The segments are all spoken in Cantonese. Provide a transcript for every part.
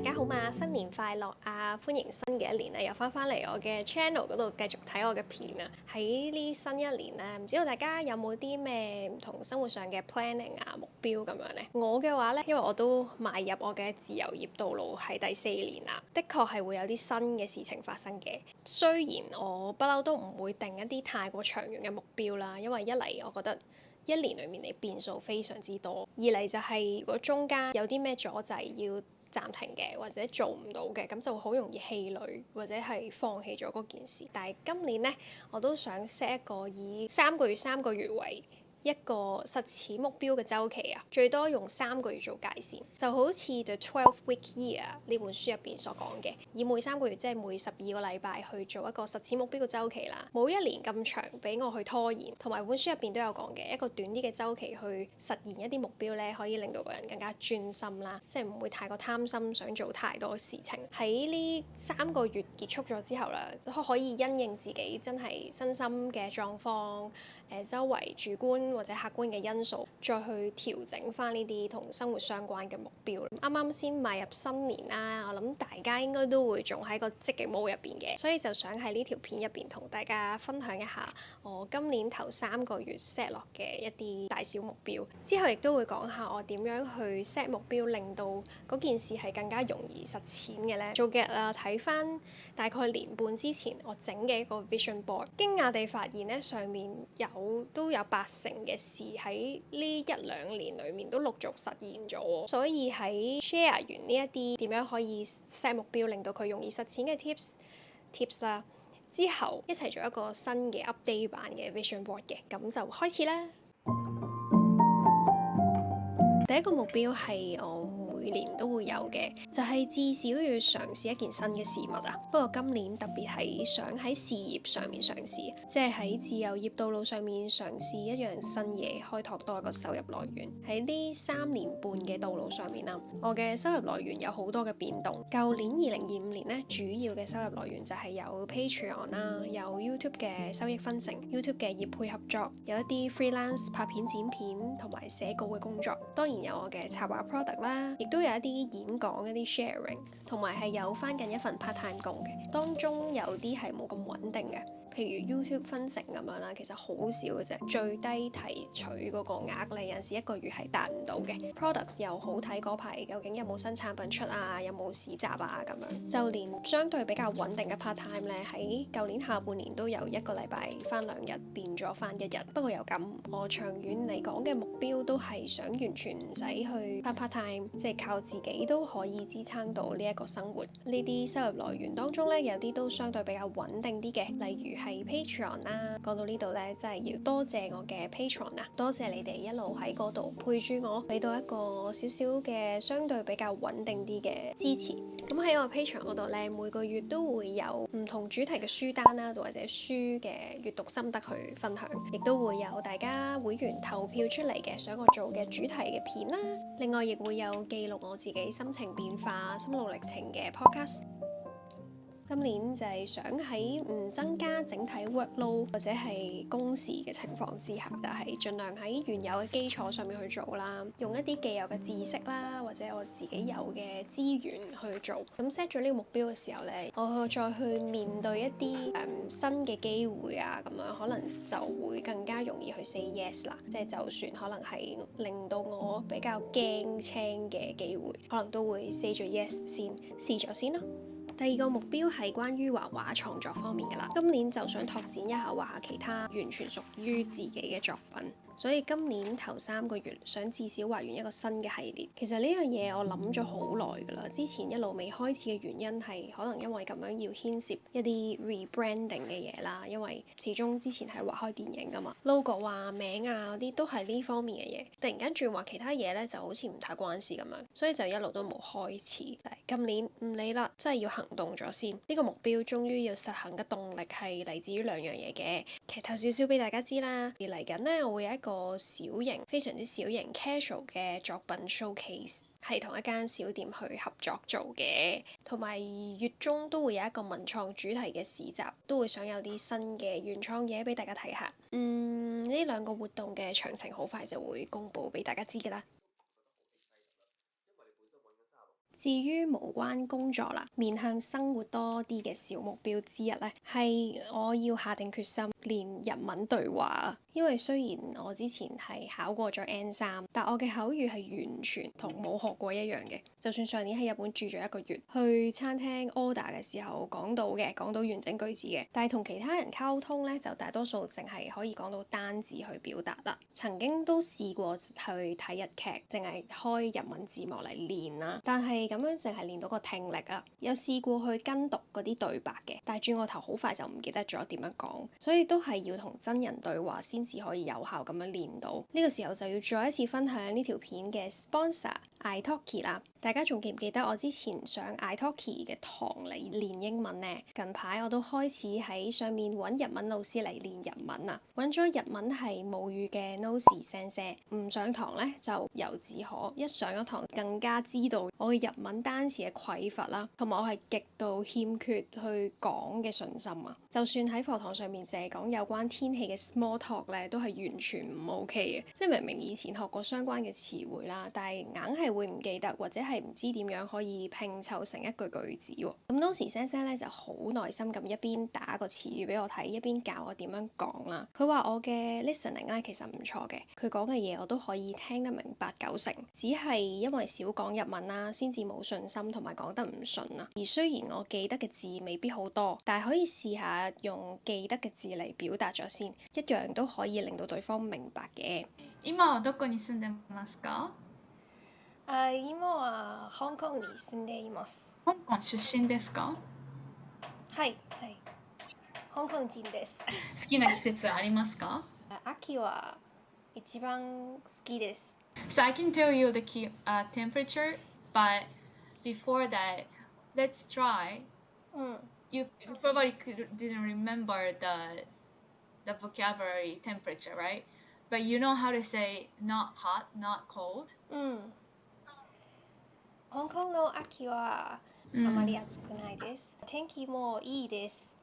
家好嘛，新年快樂啊！歡迎新嘅一年又翻嚟我嘅 channel 嗰度繼續睇我嘅片啊！喺呢新一年咧，唔知道大家有冇啲咩唔同生活上嘅 planning 啊目標咁樣呢？我嘅話呢，因為我都邁入我嘅自由業道路係第4年啦，的確係會有啲新嘅事情發生嘅。雖然我不嬲都唔會定一啲太過長遠嘅目標啦，因為一嚟我覺得一年裡面你變數非常之多，二嚟就係如果中間有啲咩阻滯要暫停嘅或者做唔到嘅，咁就好容易氣餒或者係放棄咗嗰件事。但係今年呢，我都想 set 一個以3個月為一個實踐目標嘅週期啊，最多用3個月做界線，就好似 The 12-Week Year 呢本書入邊所講嘅，以每3個月即係每12個禮拜去做一個實踐目標嘅週期啦。冇1年咁長俾我去拖延，同埋本書入邊都有講嘅一個短啲嘅週期去實現一啲目標咧，可以令到個人更加專心啦，即係唔會太過貪心，想做太多事情。喺呢3個月結束咗之後啦，可以因應自己真係身心嘅狀況，周圍主觀或者客觀嘅因素，再去調整翻呢啲同生活相關嘅目標。啱啱先邁入新年啦，我諗大家應該都會仲喺個積極 mode 入邊嘅，所以就想喺呢條片入邊同大家分享一下我今年頭3個月 set 落嘅一啲大小目標。之後亦都會講下我點樣去 set 目標，令到嗰件事係更加容易實踐嘅呢。做嘅日啊，睇翻大概年半之前我整嘅一個 vision board，驚訝地發現呢，上面都有80%嘅事喺呢1-2年裡面都陸續實現咗，所以喺 share 完呢一啲點樣可以 set 目標令到佢容易實踐嘅 tips 啦，之後一齊做一個新嘅 update 版嘅 vision board 嘅，咁就開始啦。第一個目標係我每年都會有嘅，就係至少要嘗試一件新嘅事物啊。不過今年特別係想喺事業上面嘗試，即係喺自由業道路上面嘗試一樣新嘢，開拓多一個收入來源。喺呢3年半嘅道路上面啦，我嘅收入來源有好多嘅變動。舊年2025年呢，主要嘅收入來源就係有 Patreon 啦，有 YouTube 嘅收益分成，YouTube 嘅業配合作，有一啲 freelance 拍片剪片同埋寫稿嘅工作。當然有我嘅插畫 product 啦，亦都有一啲演講、一啲 sharing， 同埋係有返緊一份 part time 工嘅，當中有啲係冇咁穩定嘅。譬如 YouTube 分成咁樣啦，其實好少嘅啫，最低提取嗰個額咧，有陣時1個月係達唔到嘅。Products 又好睇嗰排究竟有冇新產品出啊，有冇市集啊咁樣。就連相對比較穩定嘅 part time 咧，喺舊年下半年都由1個禮拜返2日變咗返1日。不過又咁，我長遠嚟講嘅目標都係想完全唔使去返 part time，即係靠自己都可以支撐到呢一個生活。呢啲收入來源當中咧，有啲都相對比較穩定啲嘅，例如係 Patreon 啦。講到呢度咧，真係要多謝我嘅 Patreon 啊，多謝你哋一路喺嗰度陪住我，俾到一個少少嘅相對比較穩定啲嘅支持。咁喺我 Patreon 嗰度咧，每個月都會有唔同主題嘅書單啦，或者書嘅閱讀心得去分享，亦都會有大家會員投票出嚟嘅想我做嘅主題嘅片啦。另外亦會有記錄我自己心情變化、心路歷程嘅 podcast。今年就係想喺唔增加整體 workload 或者係工時嘅情況之下，就係盡量喺原有嘅基礎上面去做啦，用一啲既有嘅知識啦，或者我自己有嘅資源去做。咁 set 咗呢個目標嘅時候咧，我再去面對一啲新嘅機會啊，咁樣可能就會更加容易去 say yes 啦。即係就算可能係令到我比較驚青嘅機會，可能都會 say 咗 yes 先，試咗先咯。第二個目標係關於畫畫創作方面㗎啦，今年就想拓展一下畫下其他完全屬於自己嘅作品。所以今年頭3個月想至少畫完一個新嘅系列。其實呢樣嘢我諗咗好耐㗎啦，之前一路未開始嘅原因係可能因為咁樣要牽涉一啲 rebranding 嘅嘢啦，因為始終之前係畫開電影㗎嘛，logo 啊、名啊嗰啲都係呢方面嘅嘢。突然間轉畫其他嘢咧，就好似唔太關事咁樣，所以就一路都冇開始。但係今年唔理啦，真係要行動咗先。呢個目標終於要實行嘅動力係嚟自於2樣嘢嘅，劇透少少俾大家知啦。而嚟緊咧，我會有一個小型、非常之小型 casual 嘅作品 showcase，係同一間小店去合作做嘅，同埋月中都會有一個文創主題嘅市集，都會想有啲新嘅原創嘢俾大家睇下。呢2個活動嘅詳情好快就會公佈俾大家知㗎啦。至於無關工作啦，面向生活多啲嘅小目標之一呢，係我要下定決心練日文對話。因為雖然我之前係考過咗 N3，但我嘅口語係完全同冇學過一樣嘅。就算上年喺日本住咗1個月，去餐廳 order 嘅時候講到完整句子嘅，但係同其他人溝通呢，就大多數淨係可以講到單字去表達啦。曾經都試過去睇日劇，淨係開日文字幕嚟練啦，但係咁樣淨係練到個聽力啊。有試過去跟讀嗰啲對白嘅，但係轉個頭好快就唔記得咗點樣講，所以都係要同真人對話先至可以有效咁樣練到。呢個時候就要再一次分享呢條片嘅 sponsor italki 啦。大家仲記唔記得我之前上 italki 嘅堂嚟練英文呢？近排我都開始喺上面揾日文老師嚟練日文啊，揾咗日文係母語嘅 Nosi 先生。唔上堂呢就由自可，一上咗堂更加知道我嘅日文單詞嘅匱乏啦，同埋我係極度欠缺去講嘅信心啊。就算喺課堂上面淨係講有關天氣嘅 small talk 咧，都係完全唔 OK 嘅。即係明明以前學過相關嘅詞彙啦，但係硬係會唔記得，或者係唔知點樣可以拼湊成一句句子喎。咁當時聲聲咧就好耐心咁一邊打個詞語俾我睇，一邊教我點樣講啦。佢話我嘅 listening 咧其實唔錯嘅，佢講嘅嘢我都可以聽得明8-9成，只係因為少講日文啦，先至冇信心同埋講得唔順啊。而雖然我記得嘅字未必好多，但係可以試下用記得嘅字嚟表達咗先，一樣都可以令到對方明白嘅。今はどこに住んでますか？今は香港に住んでいます。香港出身ですか？はい、香港人です。好きな季節ありますか？秋は一番好きです。So I can tell you the temperature, but before that, let's try. You probably didn't remember the vocabulary temperature, right? But you know how to say not hot, not cold? 香港の秋はあまり暑くないです。天気もいいです。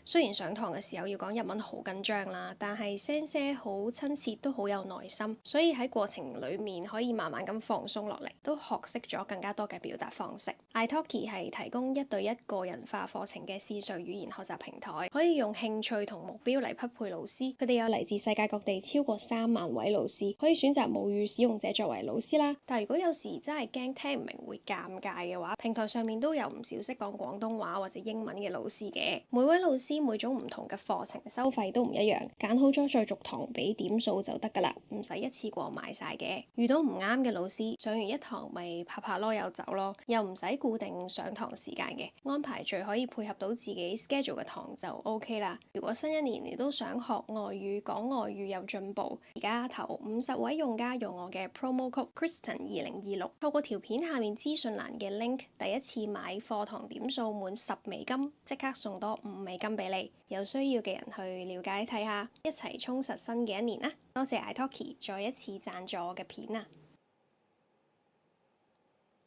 雖然上堂嘅時候要講日文好緊張啦，但係先生好親切，都好有耐心，所以喺過程裡面可以慢慢咁放鬆落嚟，都學識咗更加多嘅表達方式。italki 係提供1對1個人化課程嘅視像語言學習平台，可以用興趣同目標嚟匹配老師。佢哋有嚟自世界各地超過3萬位老師，可以選擇母語使用者作為老師啦。但係如果有時真係驚聽唔明會尷尬嘅話，平台上面都有唔少識講廣東話或者英文嘅老師嘅。每位老師每種唔同嘅課程收費都唔一樣，揀好咗再續堂俾點數就得噶啦，唔使一次過買晒嘅。遇到唔啱嘅老師，上完一堂咪拍拍囉又走咯，又唔使固定上堂時間嘅，安排最可以配合到自己 schedule 嘅堂就 OK 啦。如果新一年你都想學外語，講外語有進步，而家頭50位用家用我嘅 promo code Kristen2026，透過條片下面資訊欄嘅 link， 第一次買課堂點數滿10美金，即刻送多5美金俾你。有需要嘅人去了解睇下，一齊充實新嘅一年啦！多謝 italki 再一次贊助我嘅片啊！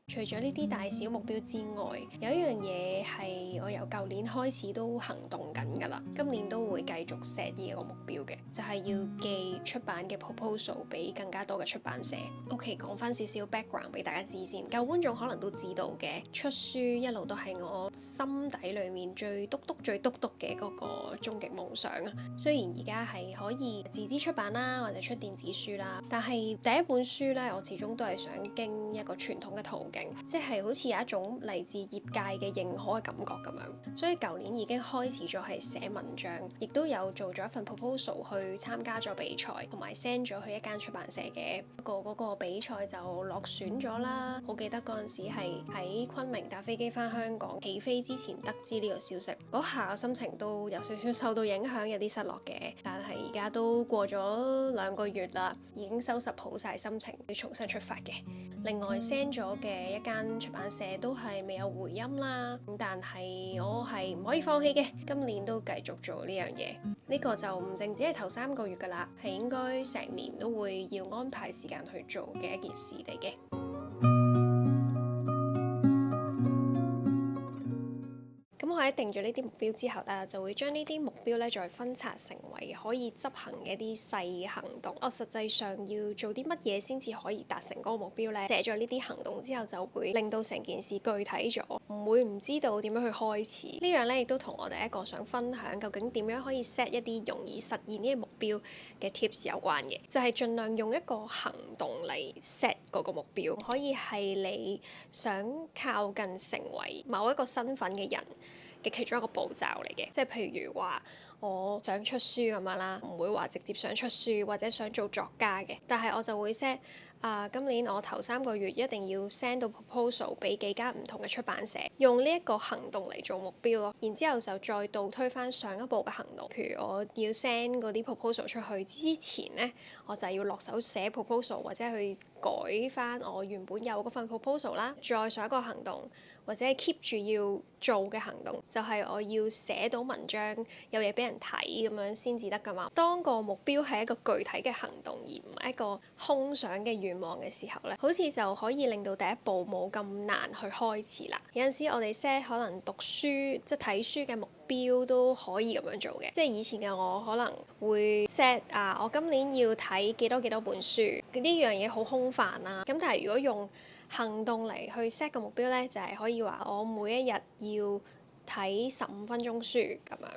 除咗呢啲大小目標之外，有一樣嘢係我由舊年開始都行動緊㗎啦，今年都會繼續 set 呢一個目標嘅，就係要寄出版嘅 proposal 俾更加多嘅出版社。OK， 講翻少少 background 俾大家知先，舊觀眾可能都知道嘅，出書一路都係我心底裡面最篤嘅嗰個終極夢想啊。雖然而家係可以自資出版啦，或者出電子書啦，但係第一本書呢，我始終都係想經一個傳統嘅途徑。即係好似有一種嚟自業界嘅認可嘅感覺咁樣，所以舊年已經開始咗係寫文章，亦都有做咗一份 proposal 去參加咗比賽，同埋 send 咗去一間出版社嘅。不過嗰個比賽就落選咗啦。我記得嗰陣時係喺昆明搭飛機返香港，起飛之前得知呢個消息，嗰下心情都有少少受到影響，有啲失落嘅。但係而家都過咗2個月啦，已經收拾好晒心情，要重新出發嘅。另外 send 咗嘅一間出版社都係未有回音啦，但係我係唔可以放棄嘅，今年都繼續做呢樣嘢。呢個就唔淨止係頭3個月噶啦，係應該成年都會要安排時間去做嘅一件事嚟嘅。咁我我喺定咗呢啲目標之後咧，就會將呢啲目標咧再分拆成為可以執行嘅一啲細行動。我實際上要做啲乜嘢先至可以達成嗰個目標咧？寫咗呢啲行動之後，就會令到成件事具體咗，唔會唔知道點樣去開始。呢樣咧亦都同我第一個想分享究竟點樣可以 set 一啲容易實現呢個目標嘅 tips 有關嘅，就係盡量用一個行動嚟 set 嗰個目標，可以係你想靠近成為某一個身份嘅人嘅其中一個步驟嚟嘅，即係譬如話我想出書咁樣啦，唔會話直接想出書或者想做作家嘅，但係我就會 set 今年我頭3個月一定要 send 到 proposal 俾幾間唔同嘅出版社，用呢一個行動嚟做目標咯。然之後就再倒推翻上一步嘅行動，譬如我要 send 嗰啲 proposal 出去之前咧，我就要落手寫 proposal 或者去改翻我原本有嗰份 proposal 啦。再上一個行動或者係 keep 住要做嘅行動，就係我要寫到文章有嘢俾人睇咁樣先至得㗎嘛。當個目標係一個具體嘅行動，而唔係一個空想嘅願望嘅時候咧，好似就可以令到第一步冇咁難去開始啦。有陣時我哋 set 可能讀書即係睇書嘅目標都可以咁樣做嘅，即係以前嘅我可能會 set 我今年要睇幾多本書，呢樣嘢好空泛啦。咁但係如果用行動嚟去 set 個目標咧，就係可以話我每一日要睇15分鐘書咁樣。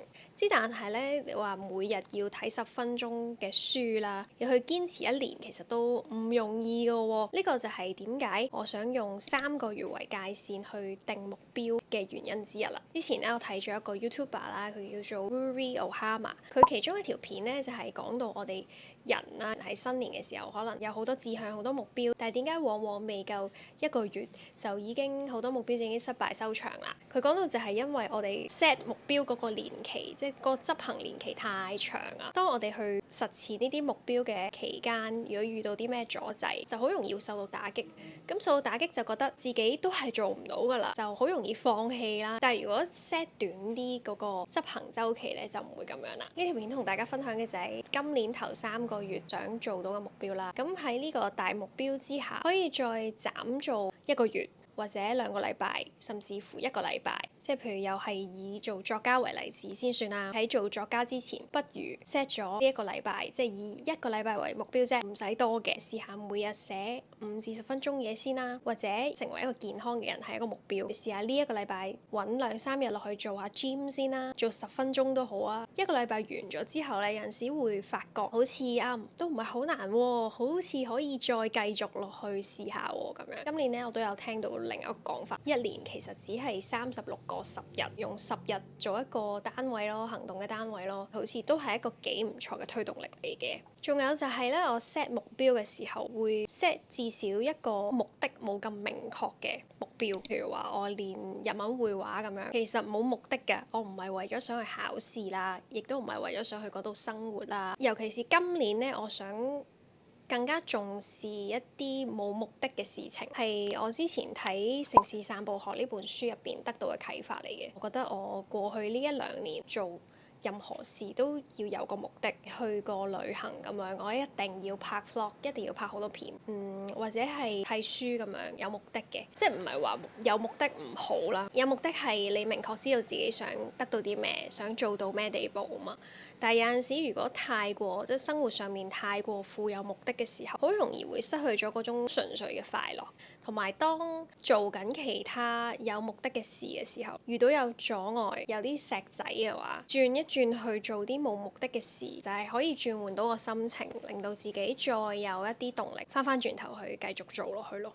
但係咧，你話每日要睇10分鐘嘅書啦，要去堅持1年，其實都唔容易㗎喎。呢個就係點解我想用3個月為界線去定目標嘅原因之一啦。之前咧，我睇咗一個 YouTuber 啦，佢叫做 Ruri Ohama，佢其中一條片咧就係講到我哋人啦喺新年嘅時候，可能有好多志向、好多目標，但係點解往往未夠1個月就已經好多目標就已經失敗收場啦？佢講到就係因為我哋 set 目標嗰個年期，即係個執行年期太長啊。當我哋去實踐呢啲目標嘅期間，如果遇到啲咩阻滯，就好容易受到打擊。咁受到打擊就覺得自己都係做唔到㗎啦，就好容易放棄啦。但係如果 set 短啲嗰個執行週期咧，就唔會咁樣啦。呢條片同大家分享嘅就係今年頭3個月想做到嘅目標啦。咁喺呢個大目標之下，可以再斬做1個月或者2個禮拜，甚至乎1個禮拜。即係譬如又係以做作家為例子先算啦。喺做作家之前，不如 set 咗呢1個禮拜，即係以1個禮拜為目標啫，唔使多嘅。試下每日寫5至10分鐘嘢先啦，或者成為一個健康嘅人係一個目標。試下呢1個禮拜揾2-3日落去做下 gym 先啦，做10分鐘都好啊。1個禮拜完咗之後咧，有陣時會發覺好似都唔係好難喎，好似可以再繼續落去試下喎咁樣。今年咧我都有聽到另一個講法，1年其實只係36個10日，用10日做一個單位咯，行動嘅單位咯，好似都係一個幾唔錯嘅推動力嚟嘅。仲有就係咧，我 set 目標嘅時候會 set 至少一個目的冇咁明確嘅目標，譬如話我練日文繪畫咁樣，其實冇目的嘅，我唔係為咗想去考試啦，亦都唔係為咗想去嗰度生活啦。尤其是今年咧，我想更加重視一啲冇目的嘅事情，係我之前睇《城市散步學》呢本書入邊得到嘅啟發嚟嘅。我覺得我過去呢1-2年做任何事都要有個目的，去個旅行咁樣，我一定要拍 vlog，一定要拍好多片，或者係睇書咁樣有目的嘅，即係唔係話有目的唔好啦，有目的係你明確知道自己想得到啲咩，想做到咩地步啊嘛。但係有陣時如果太過即係生活上面太過富有目的嘅時候，好容易會失去咗嗰種純粹嘅快樂。同埋當做緊其他有目的嘅事嘅時候，遇到有阻礙、有啲石仔嘅話，轉一轉去做啲冇目的嘅事，就係可以轉換到個心情，令到自己再有一啲動力，翻轉頭去繼續做落去咯。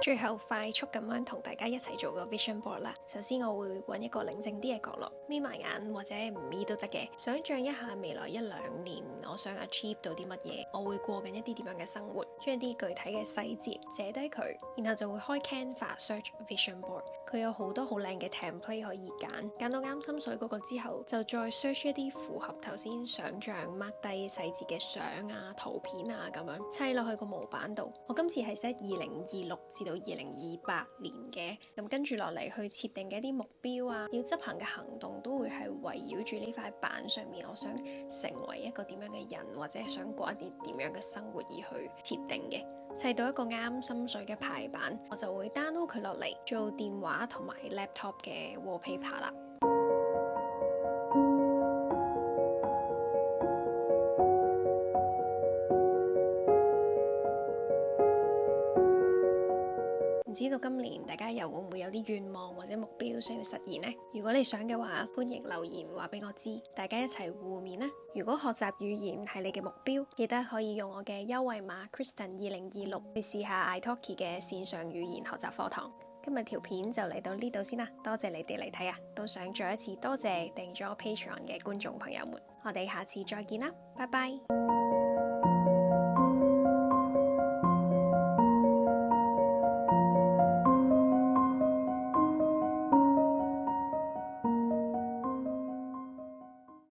最後快速咁樣同大家一齊做個 vision board 啦。首先我會揾一個寧靜啲嘅角落，眯埋眼或者唔眯都得嘅，想像一下未來1-2年我想 achieve 到啲乜嘢，我會過緊一啲點樣嘅生活，將啲具體嘅細節寫低佢，然後就會開 Canva search vision board。佢有好多好靚嘅 template 可以揀到啱心水嗰個之後，就再 search 一啲符合頭先想像 mark 低細節嘅相啊、圖片啊咁樣砌落去個模板度。我今次係 set 2026至到2028年嘅。咁跟住落嚟去設定嘅一啲目標啊，要執行嘅行動都會係圍繞住呢塊板上面，我想成為一個點樣嘅人，或者係想過一啲點樣嘅生活而去設定嘅。砌到一個啱心水嘅排版，我就會 download 佢落嚟做電話同埋 laptop 嘅 wallpaper 啦。唔知道今年大家又會唔會有啲願望或者目標想要實現呢？如果你想嘅話，歡迎留言話俾我知，大家一齊互勉啦。如果學習語言係你嘅目標，記得可以用我嘅優惠碼 Kristen2026 去試下 italki 嘅線上語言學習課堂。今日條片就嚟到呢度先啦，多謝你哋嚟睇啊！都想再一次多謝訂咗 Patreon 嘅觀眾朋友們，我哋下次再見啦，拜拜。